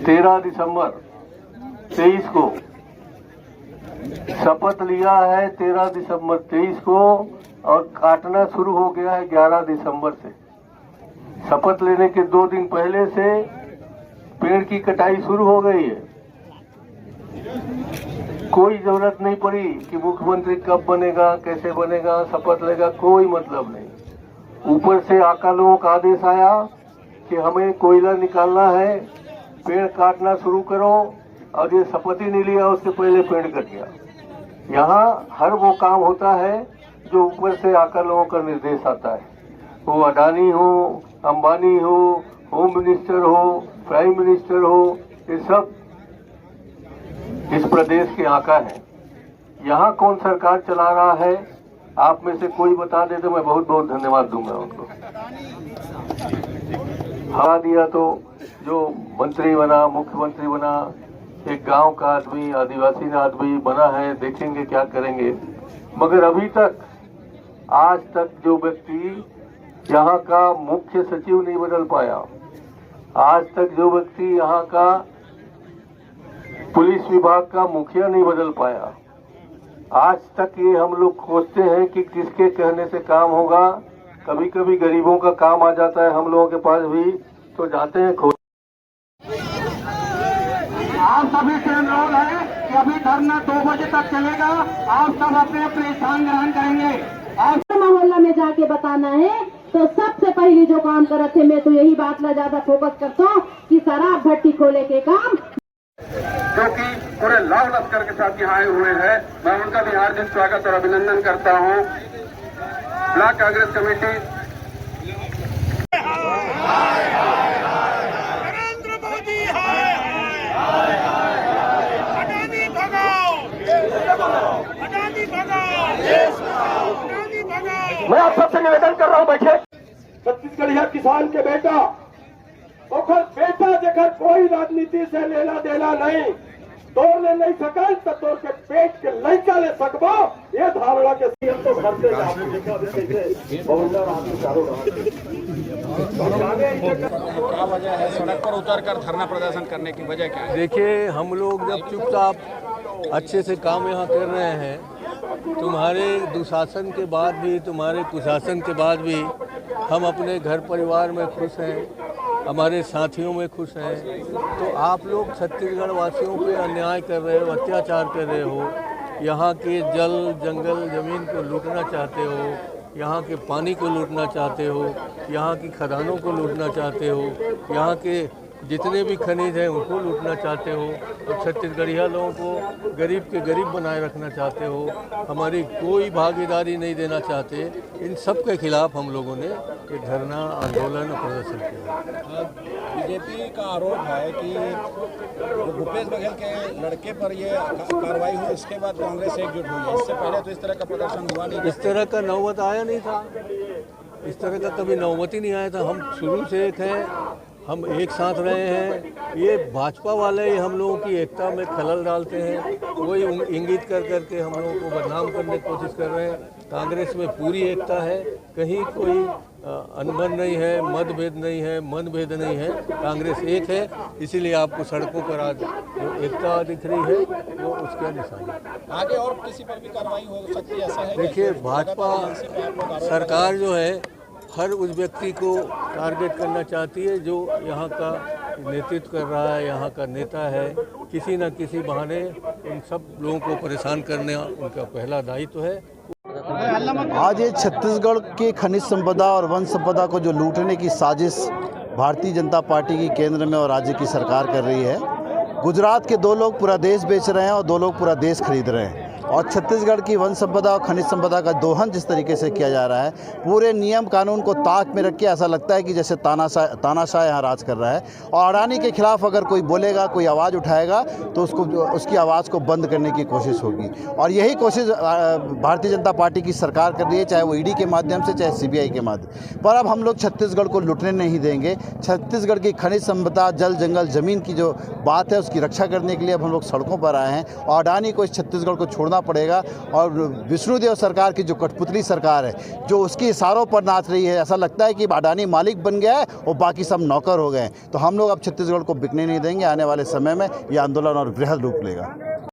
13 दिसंबर 23 को शपथ लिया है, 13 दिसंबर 23 को, और काटना शुरू हो गया है 11 दिसंबर से। शपथ लेने के 2 दिन पहले से पेड़ की कटाई शुरू हो गई है। कोई जरूरत नहीं पड़ी कि मुख्यमंत्री कब बनेगा, कैसे बनेगा, शपथ लेगा, कोई मतलब नहीं। ऊपर से आकालों का आदेश आया कि हमें कोयला निकालना है, पेड़ काटना शुरू करो, और ये शपथ ही नहीं लिया, उसके पहले पेड़ कट गया। यहाँ हर वो काम होता है जो ऊपर से आकर लोगों का निर्देश आता है, वो अडानी हो, अंबानी हो, होम मिनिस्टर हो, प्राइम मिनिस्टर हो, ये सब इस प्रदेश के आका है। यहाँ कौन सरकार चला रहा है, आप में से कोई बता दे तो मैं बहुत बहुत धन्यवाद दूंगा उनको। हरा दिया तो जो मंत्री बना, मुख्यमंत्री बना, एक गांव का आदमी, आदिवासी आदमी बना है, देखेंगे क्या करेंगे। मगर अभी तक, आज तक जो व्यक्ति यहाँ का मुख्य सचिव नहीं बदल पाया, आज तक जो व्यक्ति यहाँ का पुलिस विभाग का मुखिया नहीं बदल पाया, आज तक ये हम लोग खोजते हैं कि किसके कहने से काम होगा। कभी कभी गरीबों का काम आ जाता है हम लोगों के पास भी, तो जाते हैं खोज। आप सभी से अनुरोध है कि अभी धरना 2 बजे तक चलेगा। आप सब अपने अपने स्थान ग्रहण करेंगे। आप मोहल्ला में जाके बताना है, तो सबसे पहले जो काम कर थे, मैं तो यही बात ला ज्यादा फोकस करता हूँ कि शराब भट्टी खोले के काम, जो कि पूरे लाव लश्कर के साथ यहाँ आए हुए हैं, मैं उनका भी हार्दिक स्वागत और अभिनंदन करता हूँ। ब्लॉक कांग्रेस कमेटी नरेंद्र मोदी हाय अडानी भगाओ, अडानी भगाओ, अडानी भगाओ। मैं आप सबसे निवेदन कर रहा हूँ, बैठे। छत्तीसगढ़िया किसान के बेटा ओखर बेटा जेकर कोई राजनीति से लेना देना नहीं, तोड़ने नहीं सका तो तोड़ के पेट के लड़का ले सकबो, ये धारणा के सीएम तो घर से क्या वजह है सड़क पर उतरकर धरना प्रदर्शन करने की वजह क्या है? देखिए, हम लोग जब चुपचाप अच्छे से काम यहाँ कर रहे हैं, तुम्हारे दुशासन के बाद भी, तुम्हारे कुशासन के बाद भी हम अपने घर परिवार में खुश हैं, हमारे साथियों में खुश हैं। तो आप लोग छत्तीसगढ़ वासियों पे अन्याय कर रहे हो, अत्याचार कर रहे हो, यहाँ के जल जंगल ज़मीन को लूटना चाहते हो, यहाँ के पानी को लूटना चाहते हो, यहाँ की खदानों को लूटना चाहते हो, यहाँ के जितने भी खनिज हैं उनको लूटना चाहते हो, और छत्तीसगढ़िया लोगों को गरीब के गरीब बनाए रखना चाहते हो, हमारी कोई भागीदारी नहीं देना चाहते। इन सब के खिलाफ हम लोगों ने ये धरना आंदोलन प्रदर्शन किया। बीजेपी का आरोप है कि भूपेश बघेल के लड़के पर ये कार्रवाई हुई, इसके बाद कांग्रेस एकजुट हुई है। इससे पहले तो इस तरह का प्रदर्शन हुआ नहीं। इस तरह का नौबत आया नहीं था, इस तरह का कभी नौबत ही नहीं आया था। हम शुरू से एक हैं, हम एक साथ रहे हैं। ये भाजपा वाले ही हम लोगों की एकता में खलल डालते हैं, वही इंगित कर करके हम लोगों को बदनाम करने की कोशिश कर रहे हैं। कांग्रेस में पूरी एकता है, कहीं कोई अनबन नहीं है, मतभेद नहीं है, मनभेद नहीं है, कांग्रेस एक है। इसीलिए आपको सड़कों पर आज जो एकता दिख रही है वो उसका निशान है। आगे और किसी पर भी कार्रवाई हो सकती है, ऐसा है? देखिए, भाजपा सरकार जो है हर उस व्यक्ति को टारगेट करना चाहती है जो यहाँ का नेतृत्व कर रहा है, यहाँ का नेता है। किसी न किसी बहाने इन सब लोगों को परेशान करना उनका पहला दायित्व है। आज ये छत्तीसगढ़ के खनिज संपदा और वन संपदा को जो लूटने की साजिश भारतीय जनता पार्टी की केंद्र में और राज्य की सरकार कर रही है। गुजरात के 2 लोग पूरा देश बेच रहे हैं और 2 लोग पूरा देश खरीद रहे हैं, और छत्तीसगढ़ की वन संपदा और खनिज संपदा का दोहन जिस तरीके से किया जा रहा है, पूरे नियम कानून को ताक में रख के ऐसा लगता है कि जैसे तानाशाह यहाँ राज कर रहा है। और अडानी के खिलाफ अगर कोई बोलेगा, कोई आवाज़ उठाएगा तो उसकी आवाज़ को बंद करने की कोशिश होगी। और यही कोशिश भारतीय जनता पार्टी की सरकार कर रही है, चाहे वो ईडी के माध्यम से, चाहे CBI के माध्यम पर। अब हम लोग छत्तीसगढ़ को लुटने नहीं देंगे। छत्तीसगढ़ की खनिज संपदा, जल जंगल ज़मीन की जो बात है उसकी रक्षा करने के लिए अब हम लोग सड़कों पर आए हैं, और अडानी को इस छत्तीसगढ़ को छोड़ना छोड़ना पड़ेगा। और विष्णुदेव सरकार की जो कठपुतली सरकार है, जो उसकी इशारों पर नाच रही है, ऐसा लगता है कि अडानी मालिक बन गया है और बाकी सब नौकर हो गए हैं। तो हम लोग अब छत्तीसगढ़ को बिकने नहीं देंगे। आने वाले समय में ये आंदोलन और बृहद रूप लेगा।